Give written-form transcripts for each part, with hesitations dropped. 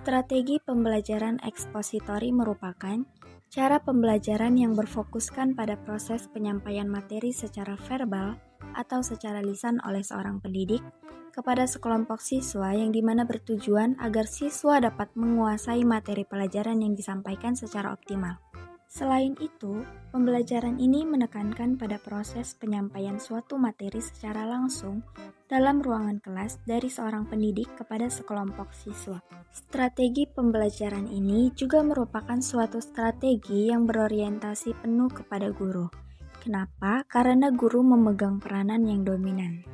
Strategi pembelajaran ekspositori merupakan cara pembelajaran yang berfokuskan pada proses penyampaian materi secara verbal atau secara lisan oleh seorang pendidik kepada sekelompok siswa yang dimana bertujuan agar siswa dapat menguasai materi pelajaran yang disampaikan secara optimal. Selain itu, pembelajaran ini menekankan pada proses penyampaian suatu materi secara langsung dalam ruangan kelas dari seorang pendidik kepada sekelompok siswa. Strategi pembelajaran ini juga merupakan suatu strategi yang berorientasi penuh kepada guru. Kenapa? Karena guru memegang peranan yang dominan.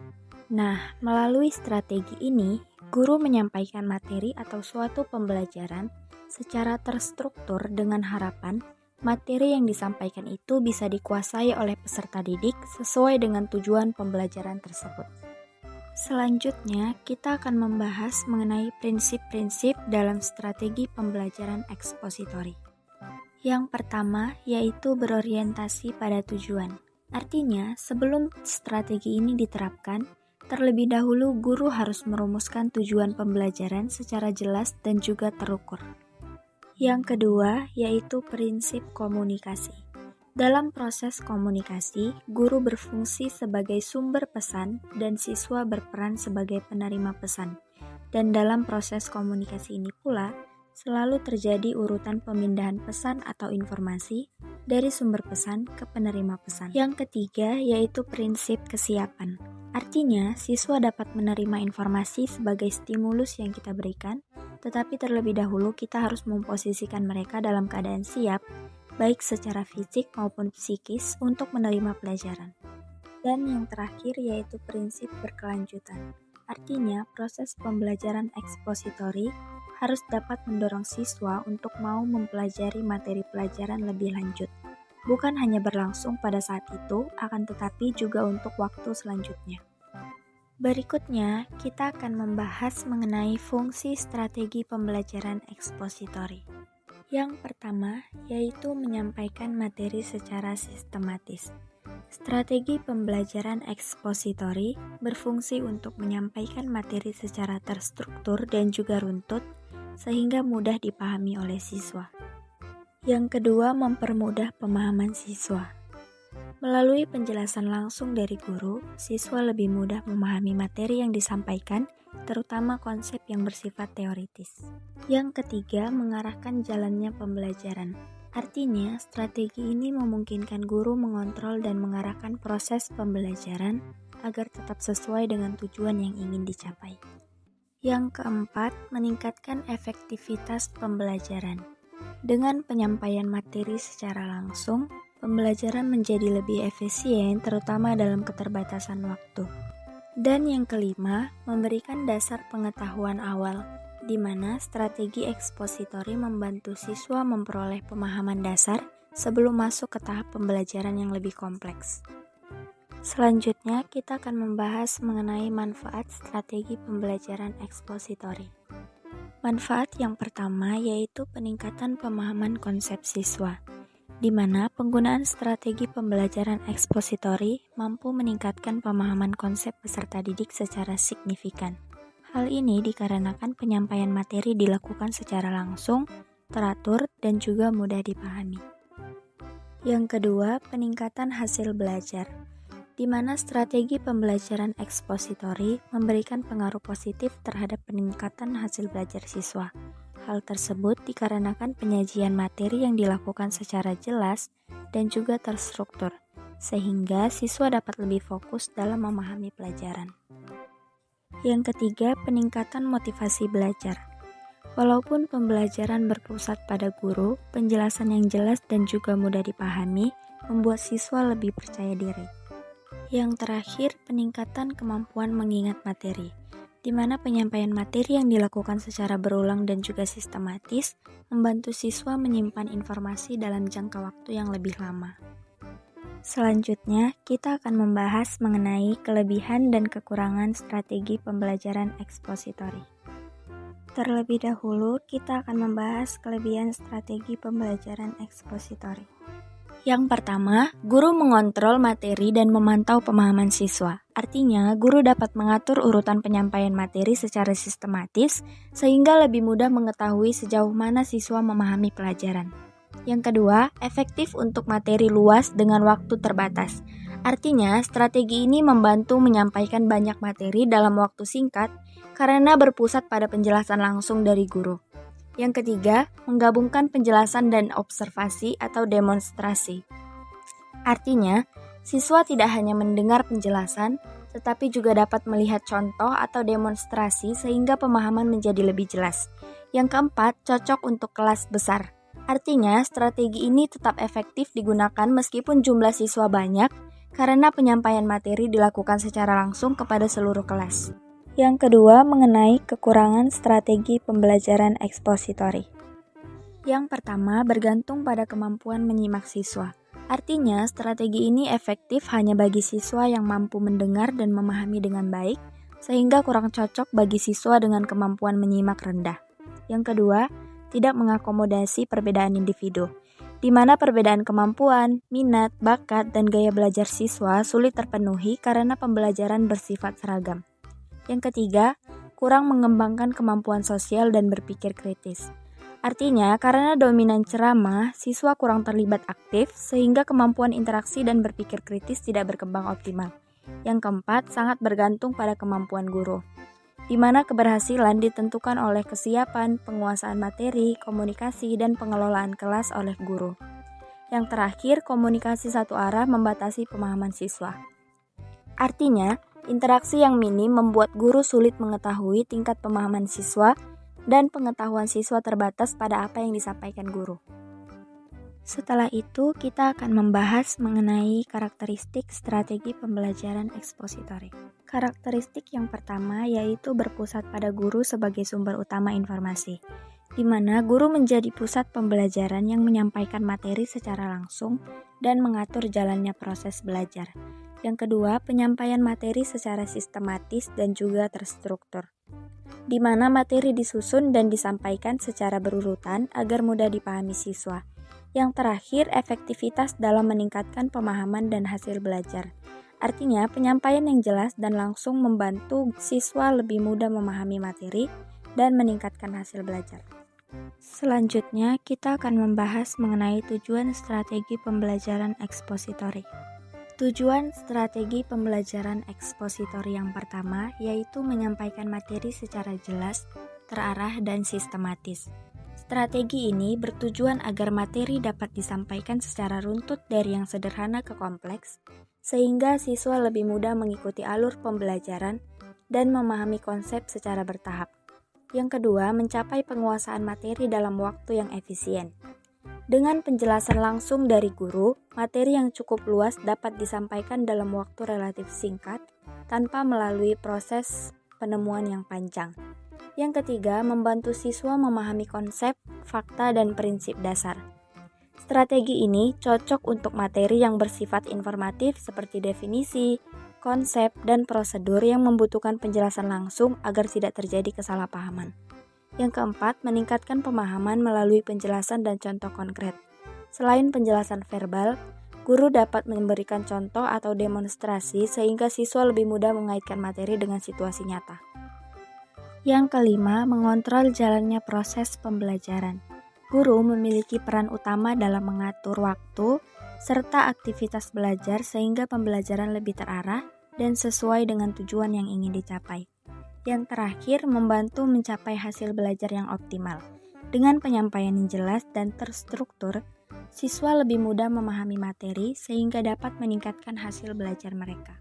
Nah, melalui strategi ini, guru menyampaikan materi atau suatu pembelajaran secara terstruktur dengan harapan materi yang disampaikan itu bisa dikuasai oleh peserta didik sesuai dengan tujuan pembelajaran tersebut. Selanjutnya, kita akan membahas mengenai prinsip-prinsip dalam strategi pembelajaran ekspositori. Yang pertama, yaitu berorientasi pada tujuan. Artinya, sebelum strategi ini diterapkan, terlebih dahulu guru harus merumuskan tujuan pembelajaran secara jelas dan juga terukur. Yang kedua, yaitu prinsip komunikasi. Dalam proses komunikasi, guru berfungsi sebagai sumber pesan dan siswa berperan sebagai penerima pesan. Dan dalam proses komunikasi ini pula, selalu terjadi urutan pemindahan pesan atau informasi dari sumber pesan ke penerima pesan. Yang ketiga, yaitu prinsip kesiapan. Artinya, siswa dapat menerima informasi sebagai stimulus yang kita berikan, tetapi terlebih dahulu kita harus memposisikan mereka dalam keadaan siap, baik secara fisik maupun psikis untuk menerima pelajaran. Dan yang terakhir yaitu prinsip berkelanjutan. Artinya, proses pembelajaran ekspositori harus dapat mendorong siswa untuk mau mempelajari materi pelajaran lebih lanjut. Bukan hanya berlangsung pada saat itu, akan tetapi juga untuk waktu selanjutnya. Berikutnya, kita akan membahas mengenai fungsi strategi pembelajaran ekspositori. Yang pertama, yaitu menyampaikan materi secara sistematis. Strategi pembelajaran ekspositori berfungsi untuk menyampaikan materi secara terstruktur dan juga runtut, sehingga mudah dipahami oleh siswa. Yang kedua, mempermudah pemahaman siswa. Melalui penjelasan langsung dari guru, siswa lebih mudah memahami materi yang disampaikan, terutama konsep yang bersifat teoritis. Yang ketiga, mengarahkan jalannya pembelajaran. Artinya, strategi ini memungkinkan guru mengontrol dan mengarahkan proses pembelajaran agar tetap sesuai dengan tujuan yang ingin dicapai. Yang keempat, meningkatkan efektivitas pembelajaran. Dengan penyampaian materi secara langsung, pembelajaran menjadi lebih efisien terutama dalam keterbatasan waktu. Dan yang kelima, memberikan dasar pengetahuan awal, di mana strategi ekspositori membantu siswa memperoleh pemahaman dasar sebelum masuk ke tahap pembelajaran yang lebih kompleks. Selanjutnya, kita akan membahas mengenai manfaat strategi pembelajaran ekspositori. Manfaat yang pertama yaitu peningkatan pemahaman konsep siswa, di mana penggunaan strategi pembelajaran ekspositori mampu meningkatkan pemahaman konsep peserta didik secara signifikan. Hal ini dikarenakan penyampaian materi dilakukan secara langsung, teratur, dan juga mudah dipahami. Yang kedua, peningkatan hasil belajar, di mana strategi pembelajaran ekspositori memberikan pengaruh positif terhadap peningkatan hasil belajar siswa. Hal tersebut dikarenakan penyajian materi yang dilakukan secara jelas dan juga terstruktur, sehingga siswa dapat lebih fokus dalam memahami pelajaran. Yang ketiga, peningkatan motivasi belajar. Walaupun pembelajaran berpusat pada guru, penjelasan yang jelas dan juga mudah dipahami membuat siswa lebih percaya diri. Yang terakhir, peningkatan kemampuan mengingat materi, di mana penyampaian materi yang dilakukan secara berulang dan juga sistematis membantu siswa menyimpan informasi dalam jangka waktu yang lebih lama. Selanjutnya, kita akan membahas mengenai kelebihan dan kekurangan strategi pembelajaran ekspositori. Terlebih dahulu, kita akan membahas kelebihan strategi pembelajaran ekspositori. Yang pertama, guru mengontrol materi dan memantau pemahaman siswa. Artinya, guru dapat mengatur urutan penyampaian materi secara sistematis sehingga lebih mudah mengetahui sejauh mana siswa memahami pelajaran. Yang kedua, efektif untuk materi luas dengan waktu terbatas. Artinya, strategi ini membantu menyampaikan banyak materi dalam waktu singkat karena berpusat pada penjelasan langsung dari guru. Yang ketiga, menggabungkan penjelasan dan observasi atau demonstrasi. Artinya, siswa tidak hanya mendengar penjelasan, tetapi juga dapat melihat contoh atau demonstrasi sehingga pemahaman menjadi lebih jelas. Yang keempat, cocok untuk kelas besar. Artinya, strategi ini tetap efektif digunakan meskipun jumlah siswa banyak karena penyampaian materi dilakukan secara langsung kepada seluruh kelas. Yang kedua, mengenai kekurangan strategi pembelajaran ekspositori. Yang pertama, bergantung pada kemampuan menyimak siswa. Artinya, strategi ini efektif hanya bagi siswa yang mampu mendengar dan memahami dengan baik, sehingga kurang cocok bagi siswa dengan kemampuan menyimak rendah. Yang kedua, tidak mengakomodasi perbedaan individu, di mana perbedaan kemampuan, minat, bakat, dan gaya belajar siswa sulit terpenuhi karena pembelajaran bersifat seragam. Yang ketiga, kurang mengembangkan kemampuan sosial dan berpikir kritis. Artinya, karena dominan ceramah, siswa kurang terlibat aktif sehingga kemampuan interaksi dan berpikir kritis tidak berkembang optimal. Yang keempat, sangat bergantung pada kemampuan guru, di mana keberhasilan ditentukan oleh kesiapan, penguasaan materi, komunikasi, dan pengelolaan kelas oleh guru. Yang terakhir, komunikasi satu arah membatasi pemahaman siswa. Artinya, interaksi yang minim membuat guru sulit mengetahui tingkat pemahaman siswa dan pengetahuan siswa terbatas pada apa yang disampaikan guru. Setelah itu, kita akan membahas mengenai karakteristik strategi pembelajaran ekspositori. Karakteristik yang pertama yaitu berpusat pada guru sebagai sumber utama informasi, di mana guru menjadi pusat pembelajaran yang menyampaikan materi secara langsung dan mengatur jalannya proses belajar. Yang kedua, penyampaian materi secara sistematis dan juga terstruktur, di mana materi disusun dan disampaikan secara berurutan agar mudah dipahami siswa. Yang terakhir, efektivitas dalam meningkatkan pemahaman dan hasil belajar. Artinya, penyampaian yang jelas dan langsung membantu siswa lebih mudah memahami materi dan meningkatkan hasil belajar. Selanjutnya, kita akan membahas mengenai tujuan strategi pembelajaran ekspositori. Tujuan strategi pembelajaran ekspositori yang pertama yaitu menyampaikan materi secara jelas, terarah, dan sistematis. Strategi ini bertujuan agar materi dapat disampaikan secara runtut dari yang sederhana ke kompleks, sehingga siswa lebih mudah mengikuti alur pembelajaran dan memahami konsep secara bertahap. Yang kedua, mencapai penguasaan materi dalam waktu yang efisien. Dengan penjelasan langsung dari guru, materi yang cukup luas dapat disampaikan dalam waktu relatif singkat tanpa melalui proses penemuan yang panjang. Yang ketiga, membantu siswa memahami konsep, fakta, dan prinsip dasar. Strategi ini cocok untuk materi yang bersifat informatif seperti definisi, konsep, dan prosedur yang membutuhkan penjelasan langsung agar tidak terjadi kesalahpahaman. Yang keempat, meningkatkan pemahaman melalui penjelasan dan contoh konkret. Selain penjelasan verbal, guru dapat memberikan contoh atau demonstrasi sehingga siswa lebih mudah mengaitkan materi dengan situasi nyata. Yang kelima, mengontrol jalannya proses pembelajaran. Guru memiliki peran utama dalam mengatur waktu serta aktivitas belajar sehingga pembelajaran lebih terarah dan sesuai dengan tujuan yang ingin dicapai. Yang terakhir, membantu mencapai hasil belajar yang optimal. Dengan penyampaian yang jelas dan terstruktur, siswa lebih mudah memahami materi sehingga dapat meningkatkan hasil belajar mereka.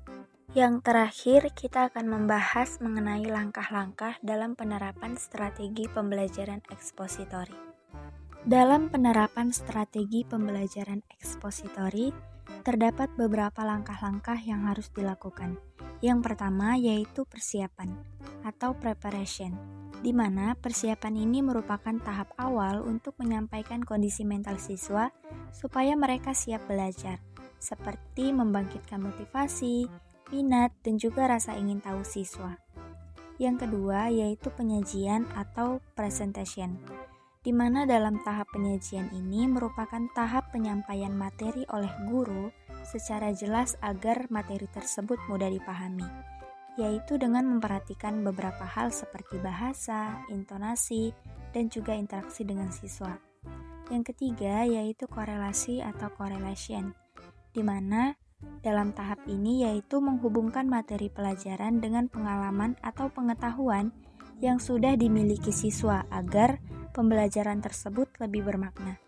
Yang terakhir, kita akan membahas mengenai langkah-langkah dalam penerapan strategi pembelajaran ekspositori. Dalam penerapan strategi pembelajaran ekspositori, terdapat beberapa langkah-langkah yang harus dilakukan. Yang pertama yaitu persiapan atau preparation, di mana persiapan ini merupakan tahap awal untuk menyampaikan kondisi mental siswa supaya mereka siap belajar. seperti membangkitkan motivasi, minat, dan juga rasa ingin tahu siswa. Yang kedua yaitu penyajian atau presentation, di mana dalam tahap penyajian ini merupakan tahap penyampaian materi oleh guru secara jelas agar materi tersebut mudah dipahami, yaitu dengan memperhatikan beberapa hal seperti bahasa, intonasi, dan juga interaksi dengan siswa. Yang ketiga yaitu korelasi atau correlation, di mana dalam tahap ini yaitu menghubungkan materi pelajaran dengan pengalaman atau pengetahuan yang sudah dimiliki siswa agar pembelajaran tersebut lebih bermakna.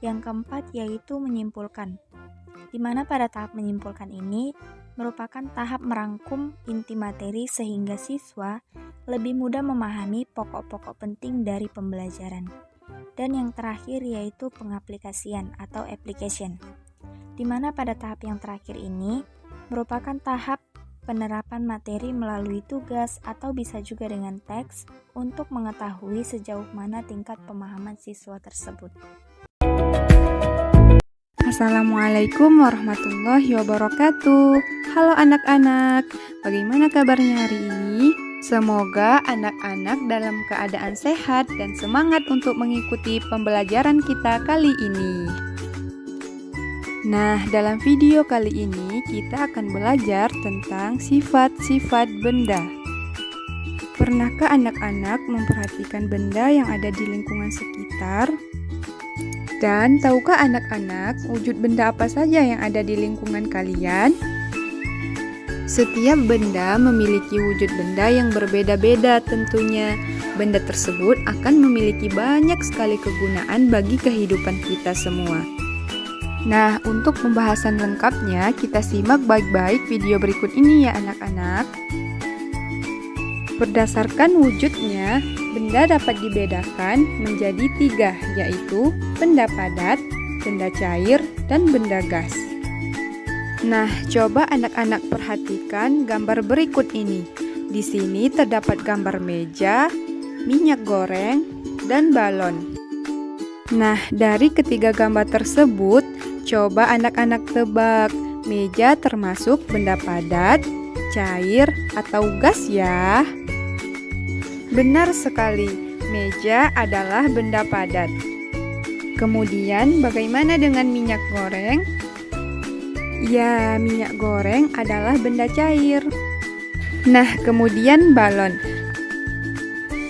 Yang keempat yaitu menyimpulkan, di mana pada tahap menyimpulkan ini merupakan tahap merangkum inti materi sehingga siswa lebih mudah memahami pokok-pokok penting dari pembelajaran. Dan yang terakhir yaitu pengaplikasian atau application, di mana pada tahap yang terakhir ini merupakan tahap penerapan materi melalui tugas atau bisa juga dengan teks untuk mengetahui sejauh mana tingkat pemahaman siswa tersebut. Assalamualaikum warahmatullahi wabarakatuh. Halo anak-anak, bagaimana kabarnya hari ini? Semoga anak-anak dalam keadaan sehat dan semangat untuk mengikuti pembelajaran kita kali ini. Nah, dalam video kali ini kita akan belajar tentang sifat-sifat benda. Pernahkah anak-anak memperhatikan benda yang ada di lingkungan sekitar? Dan tahukah anak-anak wujud benda apa saja yang ada di lingkungan kalian? Setiap benda memiliki wujud benda yang berbeda-beda tentunya. Benda tersebut akan memiliki banyak sekali kegunaan bagi kehidupan kita semua. Nah, untuk pembahasan lengkapnya, kita simak baik-baik video berikut ini ya anak-anak. Berdasarkan wujudnya, benda dapat dibedakan menjadi 3, yaitu benda padat, benda cair, dan benda gas. Nah, coba anak-anak perhatikan gambar berikut ini. Di sini terdapat gambar meja, minyak goreng, dan balon. Nah, dari ketiga gambar tersebut, coba anak-anak tebak, meja termasuk benda padat, cair, atau gas ya? Benar sekali, meja adalah benda padat. Kemudian, bagaimana dengan minyak goreng? Ya, minyak goreng adalah benda cair. Nah, kemudian balon.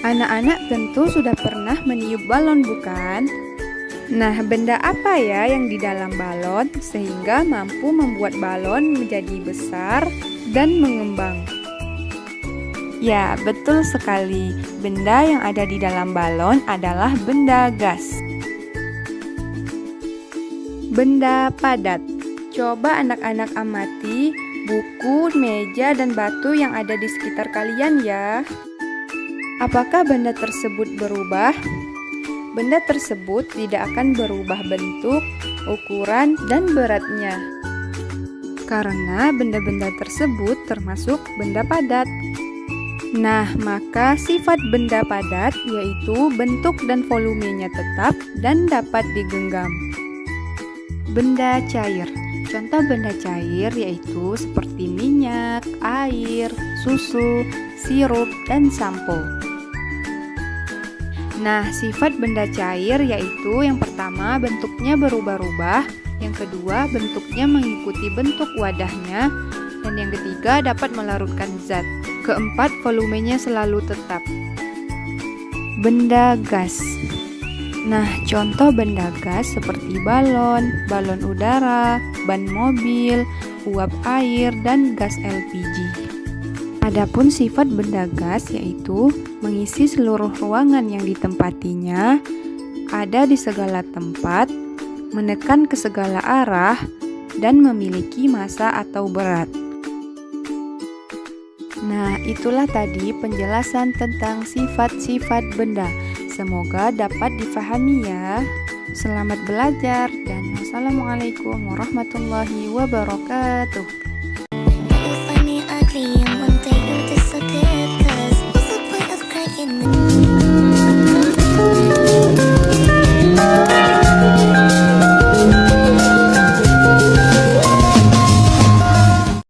Anak-anak tentu sudah pernah meniup balon, bukan? Nah, benda apa ya yang di dalam balon sehingga mampu membuat balon menjadi besar dan mengembang? Ya, betul sekali. Benda yang ada di dalam balon adalah benda gas. Benda padat. Coba anak-anak amati buku, meja, dan batu yang ada di sekitar kalian ya. Apakah benda tersebut berubah? Benda tersebut tidak akan berubah bentuk, ukuran, dan beratnya. Karena benda-benda tersebut termasuk benda padat. Nah, maka sifat benda padat yaitu bentuk dan volumenya tetap dan dapat digenggam. Benda cair. Contoh benda cair yaitu seperti minyak, air, susu, sirup, dan sampo. Nah, sifat benda cair yaitu yang pertama bentuknya berubah-ubah, yang kedua bentuknya mengikuti bentuk wadahnya, dan yang ketiga dapat melarutkan zat. Keempat, volumenya selalu tetap. Benda gas. Nah, contoh benda gas seperti balon, balon udara, ban mobil, uap air, dan gas LPG. Adapun sifat benda gas yaitu mengisi seluruh ruangan yang ditempatinya, ada di segala tempat, menekan ke segala arah, dan memiliki massa atau berat. Nah, itulah tadi penjelasan tentang sifat-sifat benda. Semoga dapat difahami ya. Selamat belajar dan wassalamualaikum warahmatullahi wabarakatuh.